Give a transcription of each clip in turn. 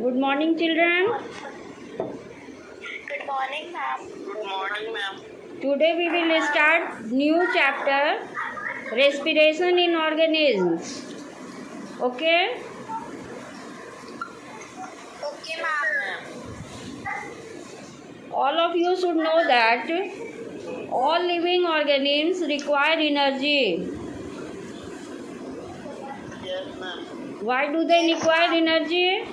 Good morning, children. Good morning, ma'am. Good morning, ma'am. Today we will start new chapter, respiration in organisms. Okay? Okay, ma'am. All of you should know that all living organisms require energy. Yes, ma'am. Why do they require energy?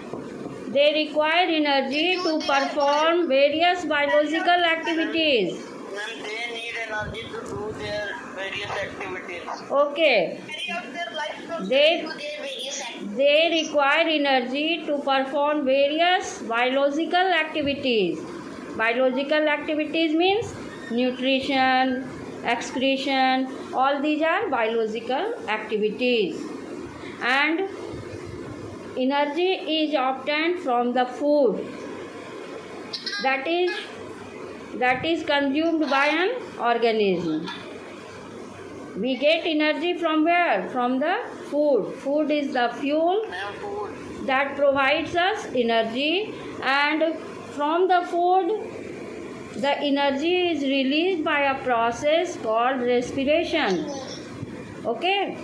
They require energy to perform various biological activities. Ma'am, they need energy to do their various activities. Okay. They require energy to perform various biological activities. Biological activities means nutrition, excretion, all these are biological activities. And energy is obtained from the food that is consumed by an organism. We get energy from where? From the food. Food is the fuel Ma'am, food. that provides us energy, and from the food the energy is released by a process called respiration. Okay?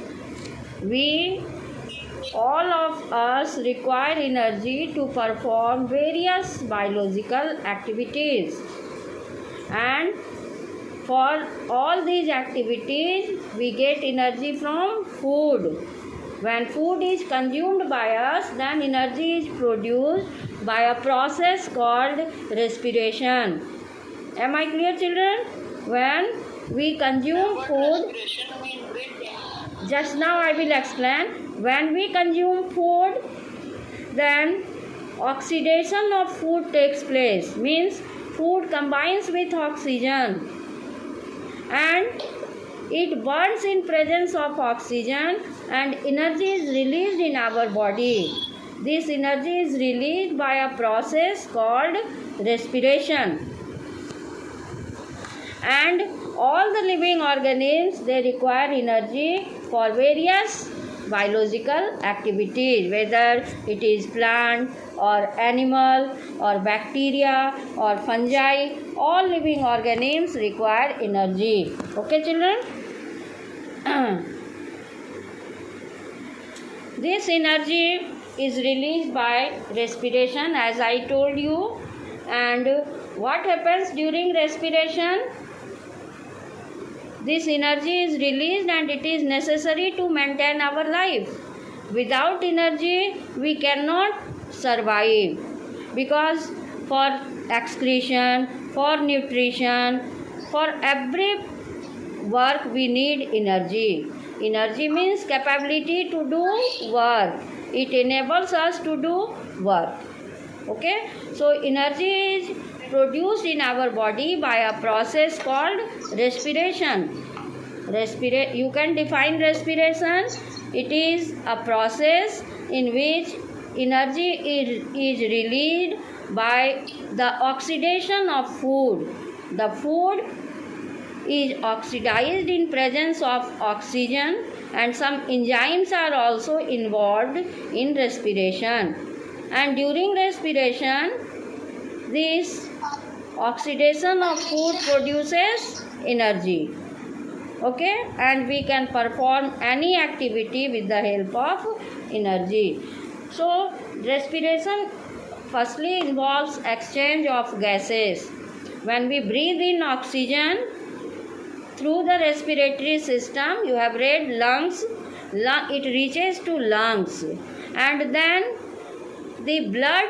All of us require energy to perform various biological activities, and for all these activities we get energy from food. When food is consumed by us, then energy is produced by a process called respiration. Am I clear, children? When we consume food, Respiration means breathing. just now I will explain. When we consume food, then oxidation of food takes place. Means food combines with oxygen and it burns in presence of oxygen, and energy is released in our body. This energy is released by a process called respiration. And all the living organisms, they require energy for various biological activities, whether it is plant or animal or bacteria or fungi. All living organisms require energy. Okay, children? This energy is released by respiration, as I told you. And what happens during respiration? This energy is released and it is necessary to maintain our life. Without energy, we cannot survive, because for excretion, for nutrition, for every work we need energy. Energy means capability to do work. It enables us to do work. Okay? So energy is produced in our body by a process called respiration. You can define respiration. It is a process in which energy is released by the oxidation of food. The food is oxidized in presence of oxygen, and some enzymes are also involved in respiration. And during respiration, this oxidation of food produces energy. Okay? And we can perform any activity with the help of energy. So, respiration firstly involves exchange of gases. When we breathe in oxygen through the respiratory system, you have read lungs, it reaches to lungs, and then the blood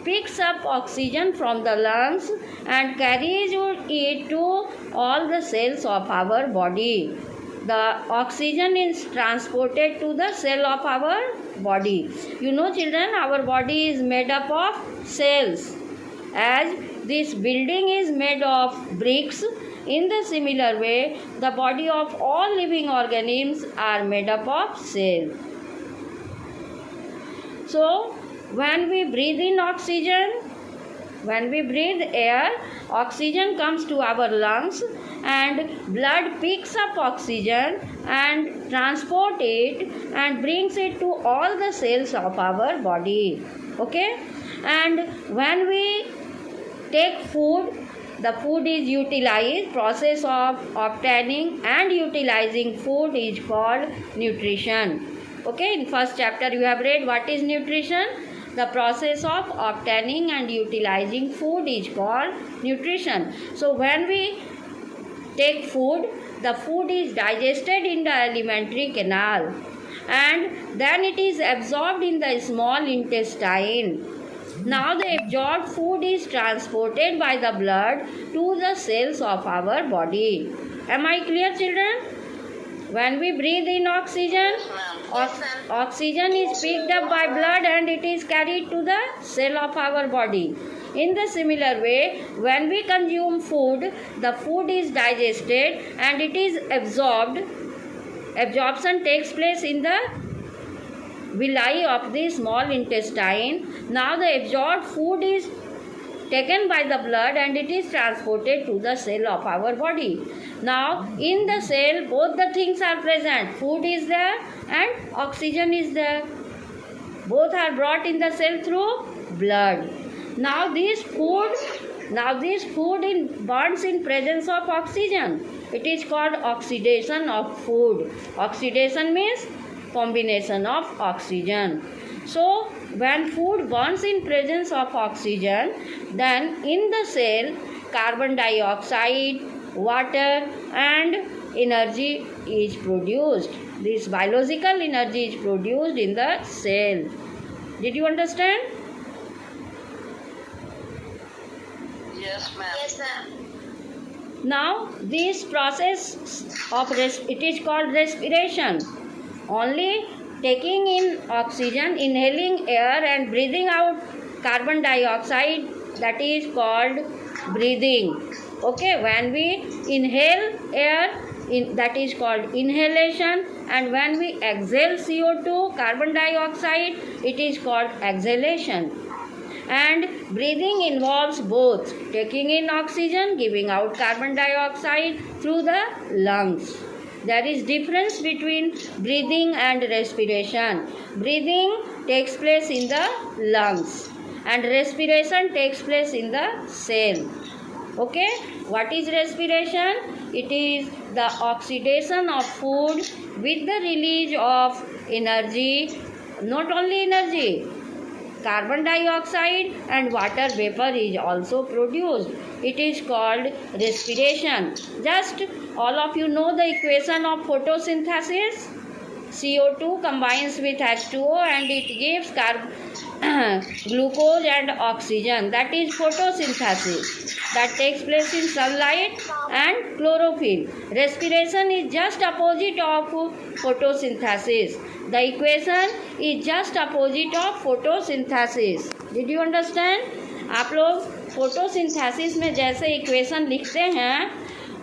picks up oxygen from the lungs and carries it to all the cells of our body. The oxygen is transported to the cell of our body. You know, children, our body is made up of cells. As this building is made of bricks, in the similar way, the body of all living organisms are made up of cells. So, when we breathe in oxygen, when we breathe air, oxygen comes to our lungs and blood picks up oxygen and transport it and brings it to all the cells of our body. Okay? And when we take food, the food is utilized. Process of obtaining and utilizing food is called nutrition. Okay, in first chapter you have read what is nutrition. The process of obtaining and utilizing food is called nutrition. So when we take food, the food is digested in the alimentary canal and then it is absorbed in the small intestine. Now the absorbed food is transported by the blood to the cells of our body. Am I clear, children? When we breathe in oxygen, oxygen is picked up by blood and it is carried to the cell of our body. In the similar way, when we consume food, the food is digested and it is absorbed. Absorption takes place in the villi of the small intestine. Now the absorbed food is taken by the blood and it is transported to the cell of our body. Now in the cell both the things are present. Food is there and oxygen is there. Both are brought in the cell through blood. Now this food burns in presence of oxygen. It is called oxidation of food. Oxidation means combination of oxygen. So when food burns in presence of oxygen, then in the cell carbon dioxide, water and energy is produced. This biological energy is produced in the cell. Did you understand? Yes, ma'am. Yes, ma'am. Now this process of it is called respiration. Only taking in oxygen, inhaling air and breathing out carbon dioxide, that is called breathing. Okay, when we inhale air, that is called inhalation, and when we exhale CO2, carbon dioxide, it is called exhalation. And breathing involves both taking in oxygen, giving out carbon dioxide through the lungs. There is difference between breathing and respiration. Breathing takes place in the lungs and respiration takes place in the cell. Okay, what is respiration? It is the oxidation of food with the release of energy. Not only energy, carbon dioxide and water vapor is also produced. It is called respiration. Just all of you know the equation of photosynthesis. CO2 combines with H2O and it gives glucose and oxygen. That is photosynthesis. That takes place in sunlight and chlorophyll. Respiration is just opposite of photosynthesis. The equation is just opposite of photosynthesis. Did you understand? आप लोग photosynthesis में जैसे equation लिखते हैं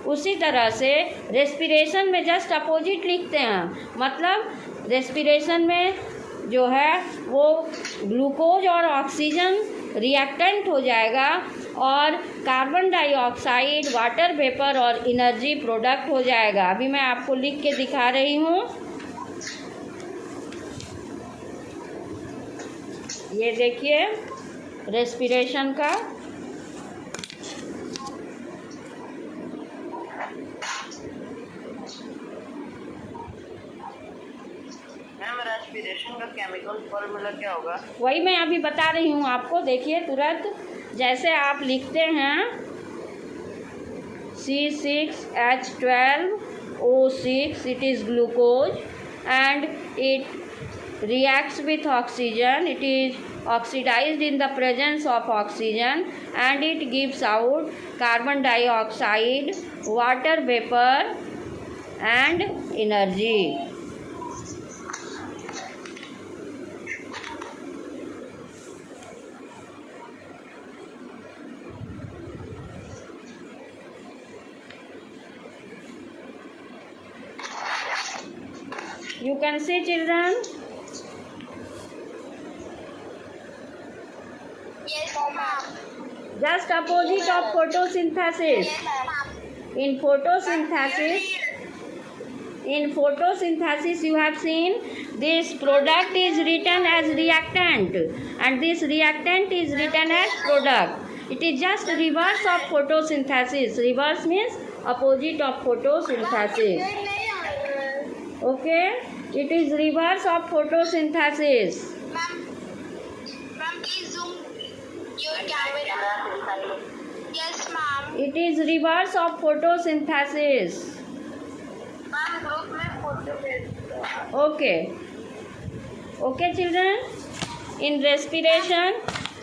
उसी तरह से respiration में जस्ट अपोजिट लिखते हैं. मतलब रेस्पिरेशन में जो है वो ग्लूकोज और ऑक्सीजन रिएक्टेंट हो जाएगा और कार्बन डाइऑक्साइड, वाटर वेपर और एनर्जी प्रोडक्ट हो जाएगा. अभी मैं आपको लिख के दिखा रही हूँ. ये देखिए रेस्पिरेशन का. मैम रेस्पिरेशन का केमिकल फॉर्मूला क्या होगा? वही मैं अभी बता रही हूँ आपको. देखिए तुरंत जैसे आप लिखते हैं C6H12O6, it is glucose and it reacts with oxygen. It is oxidized in the presence of oxygen and it gives out carbon dioxide, water vapor and energy. You can see, children. Yes, ma'am. Just opposite of photosynthesis. Yes, ma'am. In photosynthesis, In photosynthesis, you have seen this product is written as reactant and this reactant is written as product. It is just reverse of photosynthesis. Reverse means opposite of photosynthesis. Okay, it is reverse of photosynthesis. Ma'am, please zoom your camera. Yes, ma'am. It is reverse of photosynthesis. Ma'am, group में photo भेज दो. Okay. Okay, children. In respiration,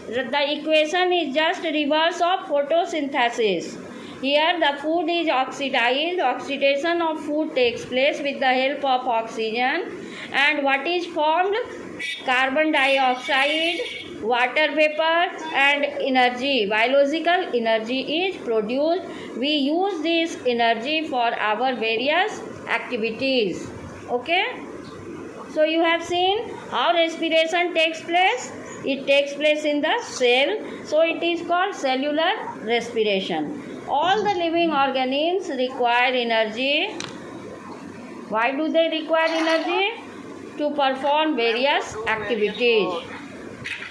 the equation is just reverse of photosynthesis. Here the food is oxidized. Oxidation of food takes place with the help of oxygen. And what is formed? Carbon dioxide, water vapor and energy. Biological energy is produced. We use this energy for our various activities. Okay? So you have seen how respiration takes place. It takes place in the cell. So it is called cellular respiration. All the living organisms require energy. Why do they require energy? To perform various activities.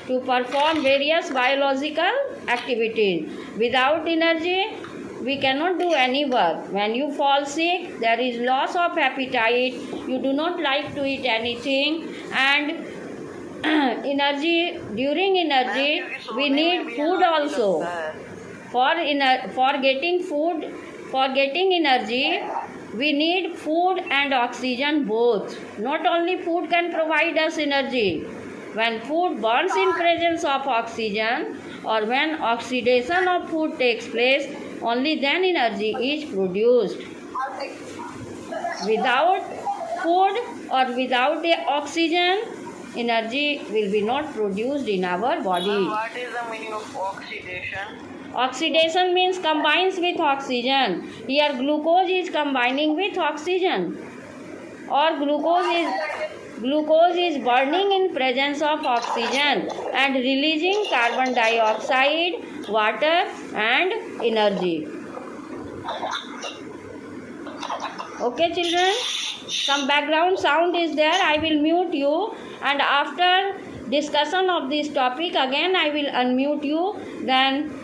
To perform various biological activities. Without energy, we cannot do any work. When you fall sick, there is loss of appetite. You do not like to eat anything. And energy, during energy, we need food also. For getting food, for getting energy, we need food and oxygen both. Not only food can provide us energy. When food burns in presence of oxygen or when oxidation of food takes place, only then energy is produced. Without food or without the oxygen, energy will be not produced in our body. What is the meaning of oxidation? Oxidation means combines with oxygen. Here glucose is combining with oxygen. Or glucose is burning in presence of oxygen and releasing carbon dioxide, water and energy. Okay, children? Some background sound is there. I will mute you, and after discussion of this topic again I will unmute you. Then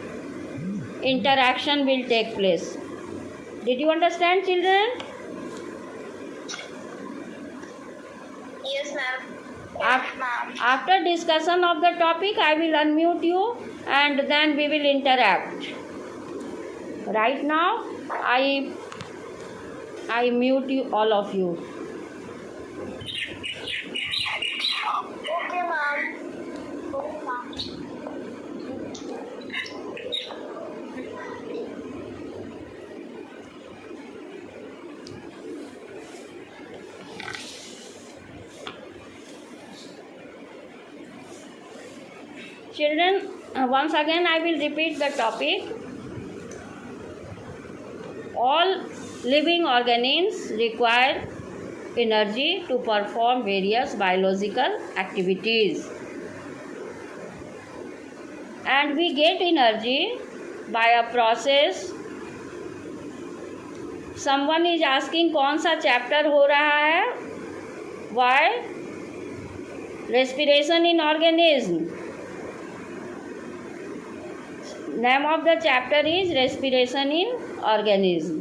interaction will take place. Did you understand, children? Yes, ma'am. After discussion of the topic, I will unmute you and then we will interact. Right now, I mute you, all of you. Okay, ma'am. Okay, ma'am. Children, once again I will repeat the topic. All living organisms require energy to perform various biological activities. And we get energy by a process. Someone is asking कौन सा chapter हो रहा है? Why? Respiration in organism. Name of the chapter is Respiration in Organism.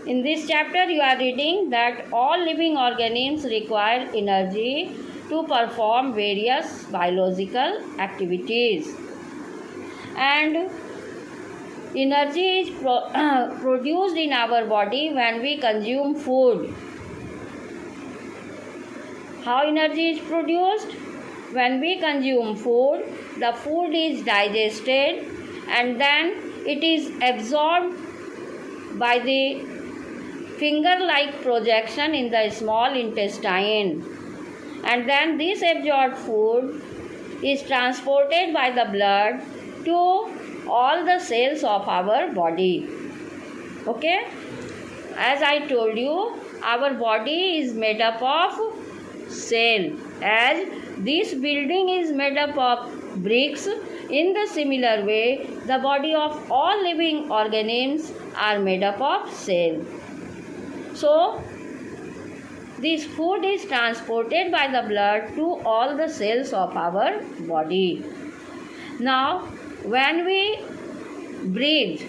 In this chapter you are reading that all living organisms require energy to perform various biological activities. And energy is produced in our body when we consume food. How energy is produced? When we consume food, the food is digested and then it is absorbed by the finger-like projection in the small intestine. And then this absorbed food is transported by the blood to all the cells of our body. Okay? As I told you, our body is made up of cell. As this building is made up of bricks, in the similar way, the body of all living organisms are made up of cell. So this food is transported by the blood to all the cells of our body. Now when we breathe,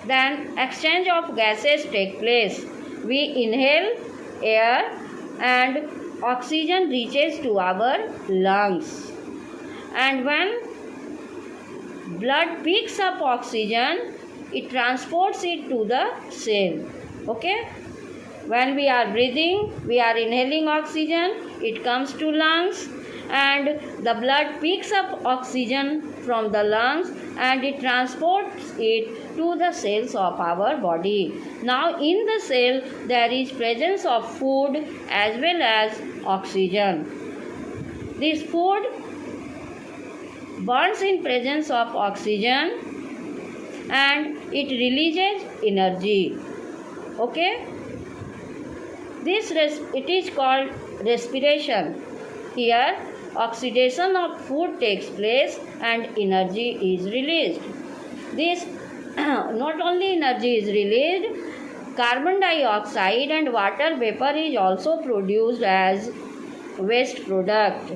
then exchange of gases take place. We inhale air and oxygen reaches to our lungs, and when blood picks up oxygen, it transports it to the cell. Okay, when we are breathing, we are inhaling oxygen, it comes to lungs, and the blood picks up oxygen from the lungs and it transports it to the cells of our body. Now in the cell there is presence of food as well as oxygen. This food burns in presence of oxygen and it releases energy. Okay, it is called respiration. Here oxidation of food takes place and energy is released. This not only energy is released, carbon dioxide and water vapor is also produced as waste product.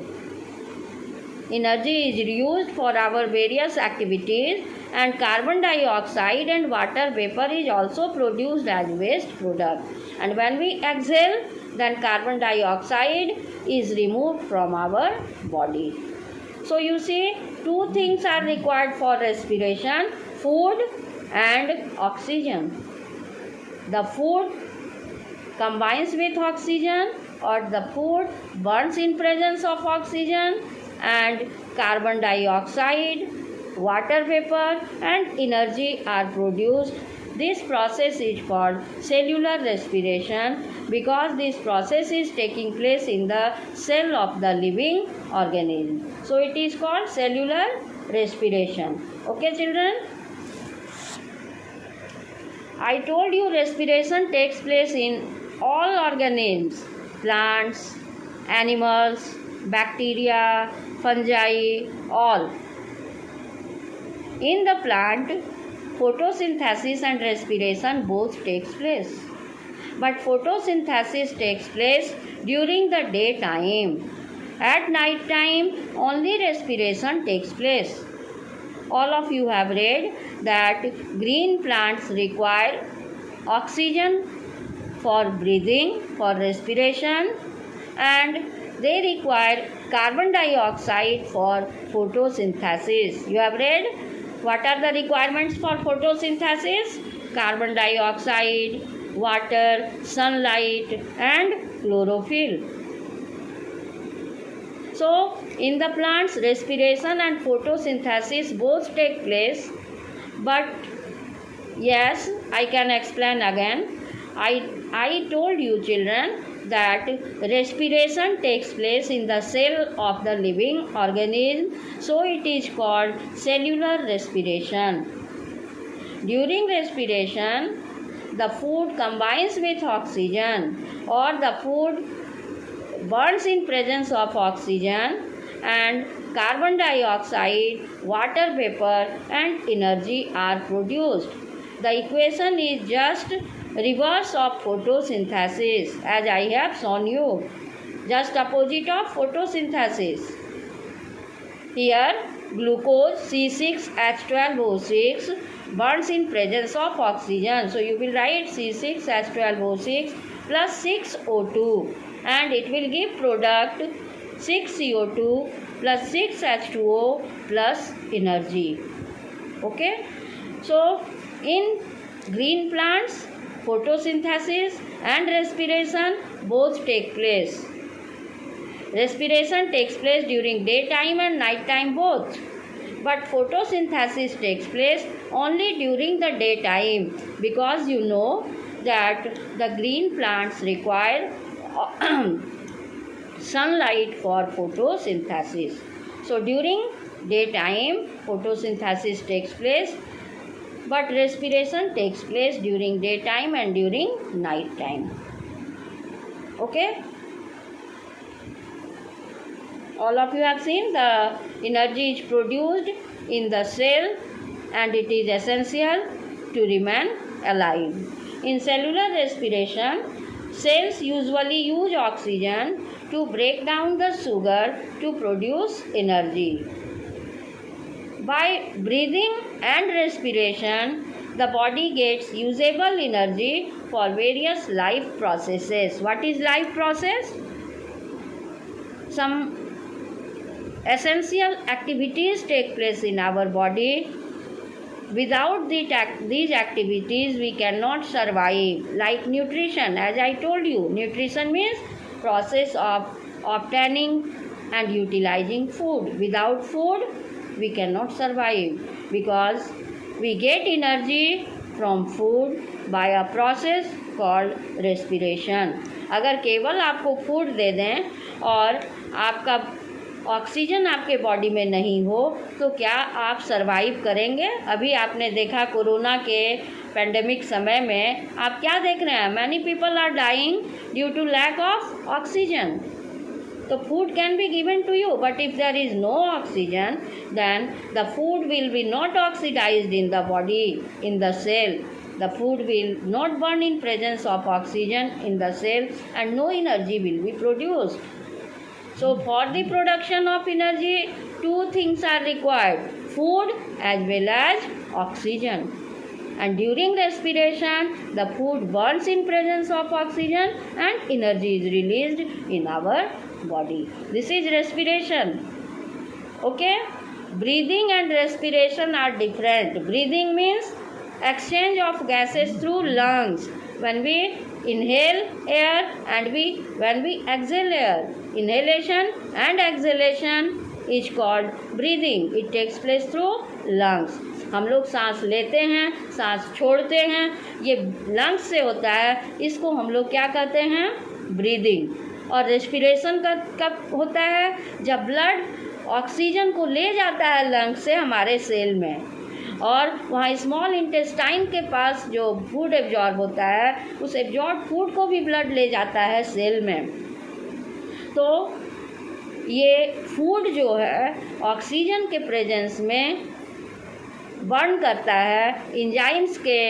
Energy is used for our various activities, and carbon dioxide and water vapor is also produced as waste product. And when we exhale, then carbon dioxide is removed from our body. So you see, two things are required for respiration: food and oxygen. The food combines with oxygen, or the food burns in presence of oxygen, and carbon dioxide, water vapor and energy are produced. This process is called cellular respiration because this process is taking place in the cell of the living organism. So it is called cellular respiration. Okay children? I told you respiration takes place in all organisms: plants, animals, bacteria, fungi, all. In the plant, photosynthesis and respiration both takes place. But photosynthesis takes place during the daytime. At night time, only respiration takes place. All of you have read that green plants require oxygen for breathing, for respiration, and they require carbon dioxide for photosynthesis. You have read what are the requirements for photosynthesis? Carbon dioxide, water, sunlight and chlorophyll. So in the plants, respiration and photosynthesis both take place. But yes, I can explain again. I told you children that respiration takes place in the cell of the living organism, so it is called cellular respiration. During respiration, the food combines with oxygen, or the food burns in presence of oxygen, and carbon dioxide, water vapor and energy are produced. The equation is just reverse of photosynthesis, as I have shown you, just opposite of photosynthesis. Here glucose C6H12O6 burns in presence of oxygen, so you will write C6H12O6 plus 6O2 and it will give product 6CO2 plus 6H2O plus energy. Okay, so in green plants, photosynthesis and respiration both take place. Respiration takes place during daytime and nighttime both, but photosynthesis takes place only during the daytime, because you know that the green plants require sunlight for photosynthesis. So during daytime photosynthesis takes place, but respiration takes place during daytime and during night time. Okay, all of you have seen the energy is produced in the cell and it is essential to remain alive. In cellular respiration, Cells usually use oxygen to break down the sugar to produce energy. By breathing and respiration, the body gets usable energy for various life processes. What is life process? Some essential activities take place in our body. Without these activities, we cannot survive. Like nutrition, as I told you, nutrition means process of obtaining and utilizing food. Without food, we cannot survive because we get energy from food by a process called respiration. अगर केवल आपको food दे दें और आपका oxygen आपके body में नहीं हो तो क्या आप सरवाइव करेंगे? अभी आपने देखा कोरोना के पेंडेमिक समय में आप क्या देख रहे हैं? Many people are dying due to lack of oxygen. So food can be given to you, but if there is no oxygen, then the food will be not oxidized in the body, in the cell. The food will not burn in presence of oxygen in the cell, and no energy will be produced. So for the production of energy, two things are required: food as well as oxygen. And during respiration, the food burns in presence of oxygen and energy is released in our body. This is respiration. Okay? Breathing and respiration are different. Breathing means exchange of gases through lungs. When we inhale air and when we exhale air. Inhalation and exhalation is called breathing. It takes place through lungs. हम लोग सांस लेते हैं, सांस छोड़ते हैं, ये lungs से होता है. इसको हम लोग क्या कहते हैं? ब्रीदिंग. और रेस्पिरेशन कब होता है? जब ब्लड ऑक्सीजन को ले जाता है लंग्स से हमारे सेल में और वहाँ स्मॉल इंटेस्टाइन के पास जो फूड एब्जॉर्ब होता है उस एब्जॉर्ब फूड को भी ब्लड ले जाता है सेल में. तो ये फूड जो है ऑक्सीजन के प्रेजेंस में बर्न करता है. एंजाइम्स के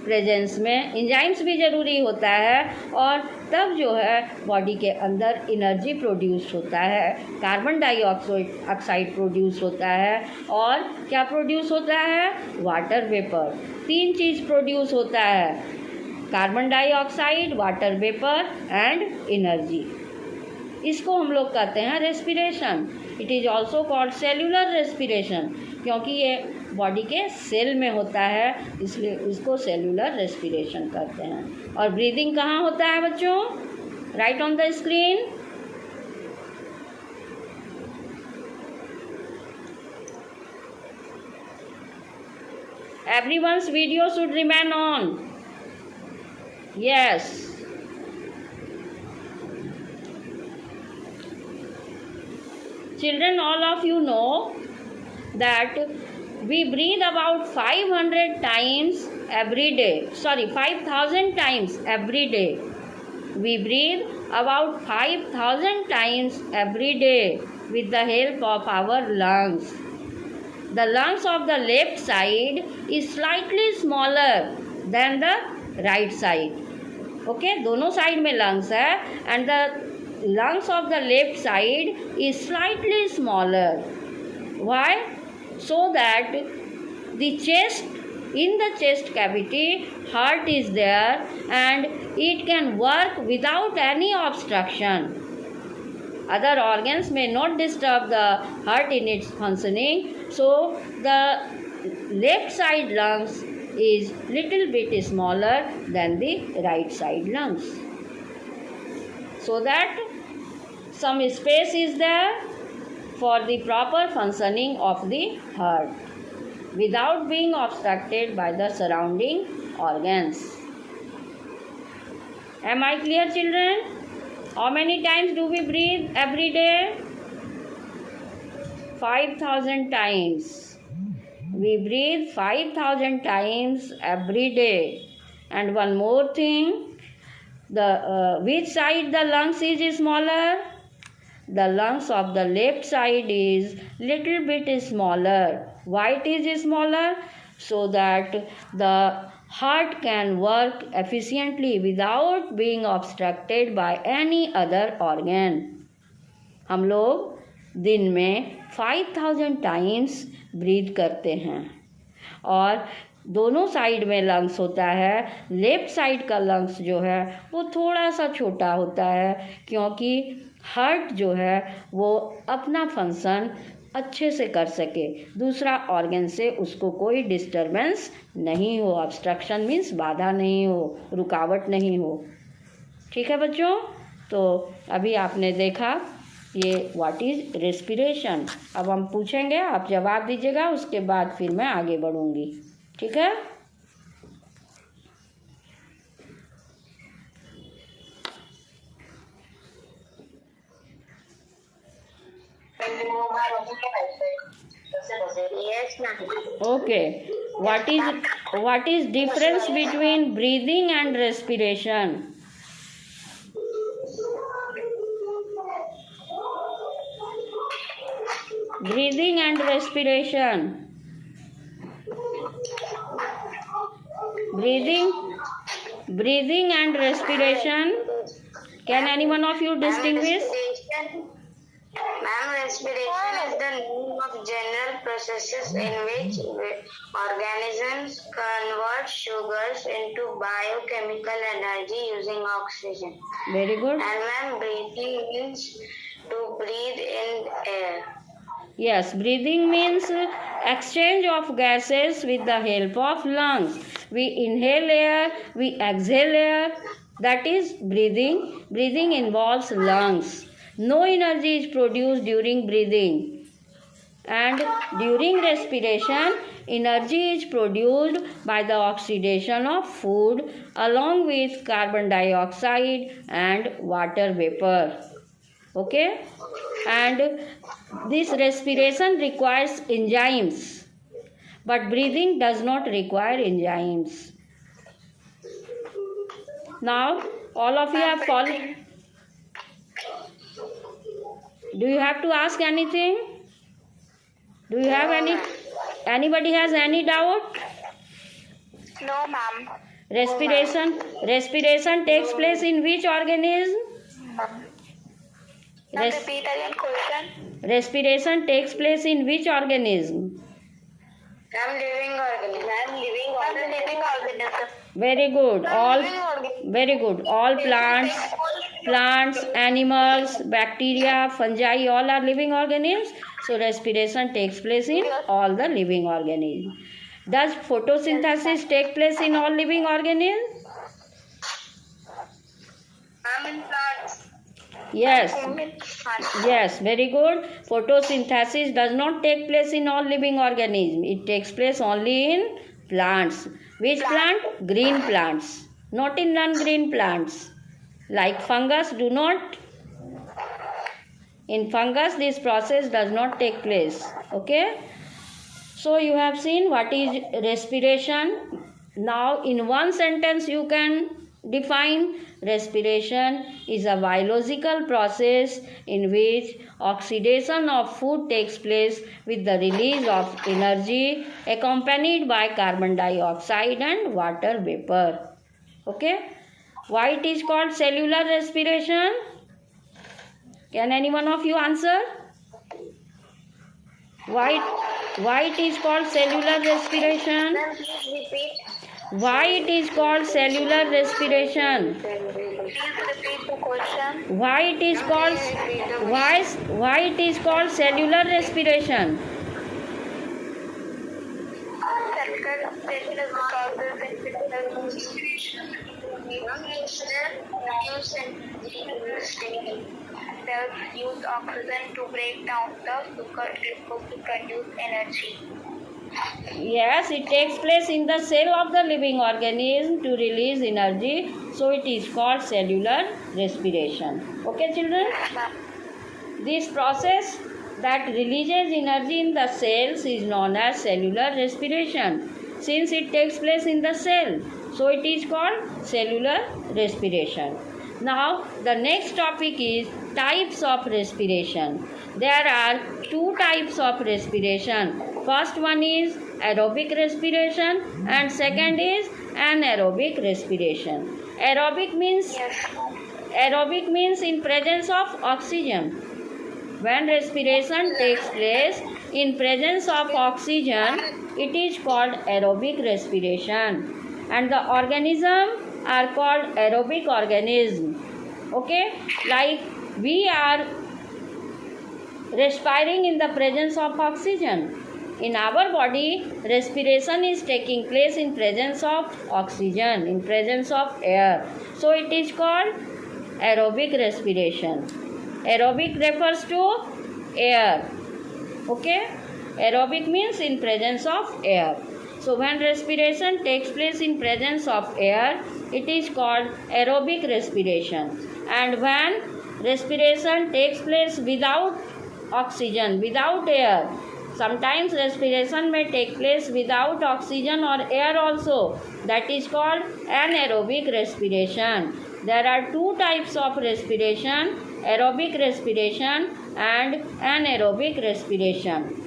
प्रेजेंस में एंजाइम्स भी ज़रूरी होता है और तब जो है बॉडी के अंदर एनर्जी प्रोड्यूस होता है. कार्बन डाइऑक्साइड प्रोड्यूस होता है और क्या प्रोड्यूस होता है? Water vapour. तीन चीज़ प्रोड्यूस होता है: carbon dioxide, water vapour and energy. इसको हम लोग कहते हैं respiration. It is also called cellular respiration क्योंकि ये बॉडी के सेल में होता है, इसलिए इसको सेल्यूलर रेस्पिरेशन कहते हैं. और ब्रीदिंग कहाँ होता है बच्चों? Right on the screen. Everyone's video should remain on. Yes. Children, all of you know that we breathe about 500 times every day. Sorry, 5,000 times every day. We breathe about 5,000 times every day with the help of our lungs. The lungs of the left side is slightly smaller than the right side. Okay, दोनों side में lungs है and the lungs of the left side is slightly smaller. Why? So that the chest, in the chest cavity, heart is there and it can work without any obstruction. Other organs may not disturb the heart in its functioning, so the left side lungs is little bit smaller than the right side lungs, so that some space is there for the proper functioning of the heart without being obstructed by the surrounding organs. Am I clear, children? How many times do we breathe every day? 5,000 times. We breathe 5,000 times every day. And one more thing, which side the lungs is smaller? The lungs of the left side is little bit smaller. Why it is smaller? So that the heart can work efficiently without being obstructed by any other organ. हम लोग दिन में 5000 times breathe करते हैं और दोनों side में lungs होता है। लेफ्ट साइड का लंग्स जो है वो थोड़ा सा छोटा होता है क्योंकि हार्ट जो है वो अपना फंक्शन अच्छे से कर सके, दूसरा ऑर्गन से उसको कोई डिस्टरबेंस नहीं हो, ऑब्स्ट्रक्शन मीन्स बाधा नहीं हो, रुकावट नहीं हो। ठीक है बच्चों, तो अभी आपने देखा ये व्हाट इज़ रेस्पिरेशन। अब हम पूछेंगे, आप जवाब दीजिएगा, उसके बाद फिर मैं आगे बढ़ूँगी। ठीक है। Yes, ma'am. Okay. What is difference between breathing and respiration? Breathing and respiration. Breathing and respiration. Can any one of you distinguish? Ma'am, respiration is the name of general processes in which organisms convert sugars into biochemical energy using oxygen. Very good. And ma'am, breathing means to breathe in air. Yes, breathing means exchange of gases with the help of lungs. We inhale air, we exhale air. That is breathing. Breathing involves lungs. No energy is produced during breathing. And during respiration, energy is produced by the oxidation of food along with carbon dioxide and water vapor. Okay? And this respiration requires enzymes, but breathing does not require enzymes. Now, all of you have followed. Do you have to ask anything? Do you have anybody has any doubt? No, ma'am. Respiration takes place in which organism? Repeat again question. Respiration takes place in which organism? I'm living organism. Very good. All plants, animals, bacteria, fungi, all are living organisms. So respiration takes place in all the living organisms. Does photosynthesis take place in all living organisms? I'm in plants. Yes, very good. Photosynthesis does not take place in all living organisms. It takes place only in plants. Which plant? Green plants. Not in non-green plants. Like fungus do not. In fungus, this process does not take place. Okay? So you have seen what is respiration. Now in one sentence you can define respiration is a biological process in which oxidation of food takes place with the release of energy accompanied by carbon dioxide and water vapor. Okay? Why it is called cellular respiration? Can any one of you answer? Why it is called cellular respiration? Ma'am, please repeat. Why it is called cellular respiration? Please repeat the question. Why it is called cellular respiration? Cells use oxygen to break down the sugar to produce energy. Yes, it takes place in the cell of the living organism to release energy. So it is called cellular respiration. Okay, children? This process that releases energy in the cells is known as cellular respiration. Since it takes place in the cell, so it is called cellular respiration. Now, the next topic is types of respiration. There are two types of respiration. First one is aerobic respiration and second is anaerobic respiration. Aerobic means in presence of oxygen. When respiration takes place in presence of oxygen, it is called aerobic respiration, and the organism are called aerobic organism. Okay, like we are respiring in the presence of oxygen. In our body, respiration is taking place in presence of oxygen, in presence of air. So it is called aerobic respiration. Aerobic refers to air. Okay, aerobic means in presence of air. So when respiration takes place in presence of air, it is called aerobic respiration. And when respiration takes place without oxygen, without air, sometimes respiration may take place without oxygen or air also, that is called anaerobic respiration. There are two types of respiration, aerobic respiration and anaerobic respiration.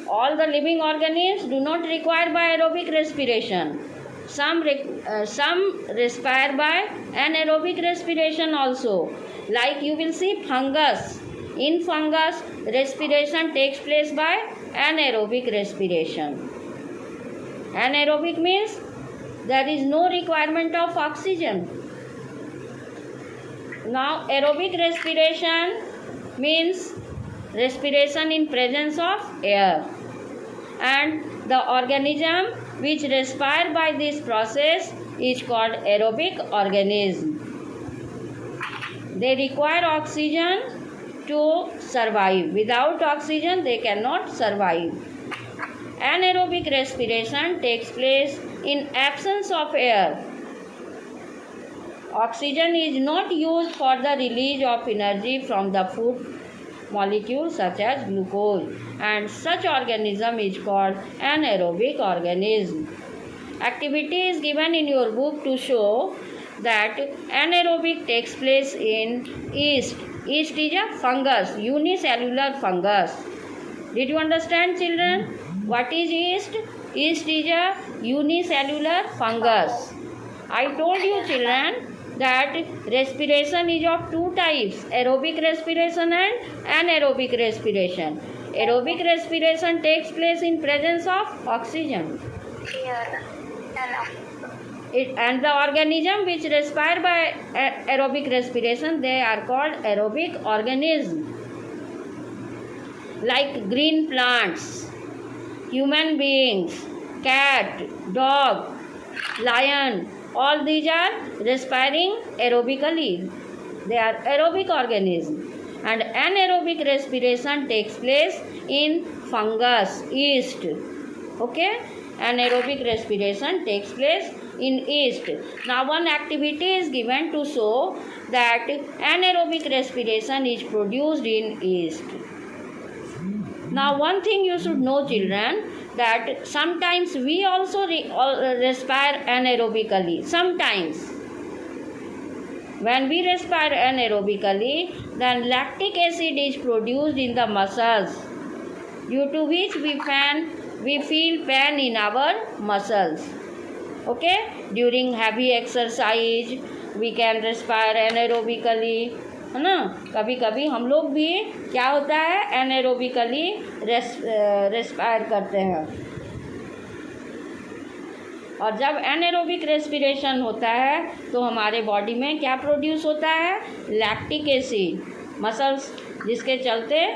All the living organisms do not require by aerobic respiration. Some respire by anaerobic respiration also. Like you will see fungus. In fungus, respiration takes place by anaerobic respiration. Anaerobic means there is no requirement of oxygen. Now, aerobic respiration means respiration in presence of air, and the organism which respire by this process is called aerobic organism. They require oxygen to survive. Without oxygen, they cannot survive. Anaerobic respiration takes place in absence of air. Oxygen is not used for the release of energy from the food molecules such as glucose, and such organism is called anaerobic organism. Activity is given in your book to show that anaerobic takes place in yeast. Yeast is a fungus, unicellular fungus. Did you understand, children? What is yeast? Yeast is a unicellular fungus. I told you, children, that respiration is of two types, aerobic respiration and anaerobic respiration. Aerobic respiration takes place in presence of oxygen. And the organism which respire by aerobic respiration, they are called aerobic organism. Like green plants, human beings, cat, dog, lion, all these are respiring aerobically. They are aerobic organisms. And anaerobic respiration takes place in fungus, yeast. Okay? Anaerobic respiration takes place in yeast. Now one activity is given to show that anaerobic respiration is produced in yeast. Now one thing you should know, children, that sometimes we also respire anaerobically. Sometimes when we respire anaerobically, then lactic acid is produced in the muscles, due to which we feel pain in our muscles. Okay, during heavy exercise we can respire anaerobically, है ना. कभी कभी हम लोग भी क्या होता है, एनाएरोबिकली रेस्पायर करते हैं. और जब एनाएरोबिक रेस्पिरेशन होता है तो हमारे बॉडी में क्या प्रोड्यूस होता है, लैक्टिक एसिड. मसल्स, जिसके चलते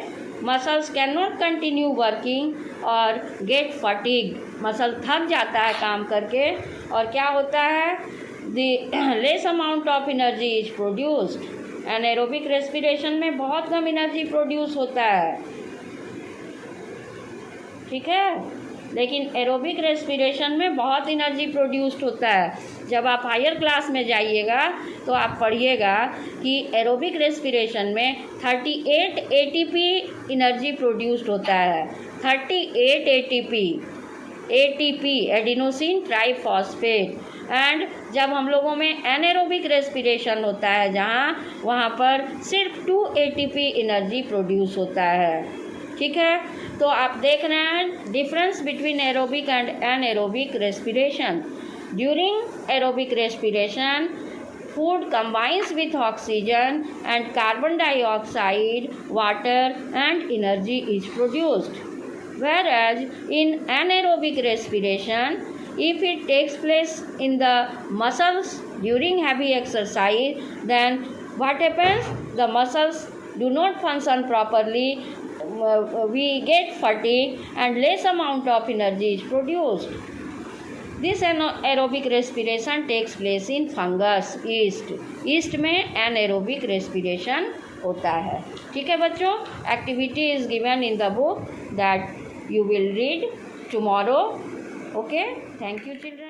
मसल्स कैन नॉट कंटिन्यू वर्किंग और गेट फटीग. मसल थक जाता है काम करके, और क्या होता है, the less amount of energy is produced. Anaerobic respiration में बहुत कम एनर्जी प्रोड्यूस होता है, ठीक है. लेकिन एरोबिक रेस्पिरेशन में बहुत एनर्जी प्रोड्यूस्ड होता है. जब आप हायर क्लास में जाइएगा तो आप पढ़िएगा कि एरोबिक रेस्पिरेशन में 38 एटीपी एनर्जी प्रोड्यूस्ड होता है. 38 ATP, ATP adenosine triphosphate. And जब हम लोगों में एनारोबिक रेस्पिरेशन होता है वहाँ पर सिर्फ 2 ATP एनर्जी प्रोड्यूस होता है। ठीक है, तो आप देख रहे हैं difference between aerobic and anaerobic respiration. During aerobic respiration food combines with oxygen and carbon dioxide, water and energy is produced. Whereas in anaerobic respiration, if it takes place in the muscles during heavy exercise, then what happens? The muscles do not function properly, we get fatigue and less amount of energy is produced. This anaerobic respiration takes place in fungus, yeast. yeast में anaerobic respiration होता है। ठीक है बच्चों, activity is given in the book that you will read tomorrow. Okay, thank you children.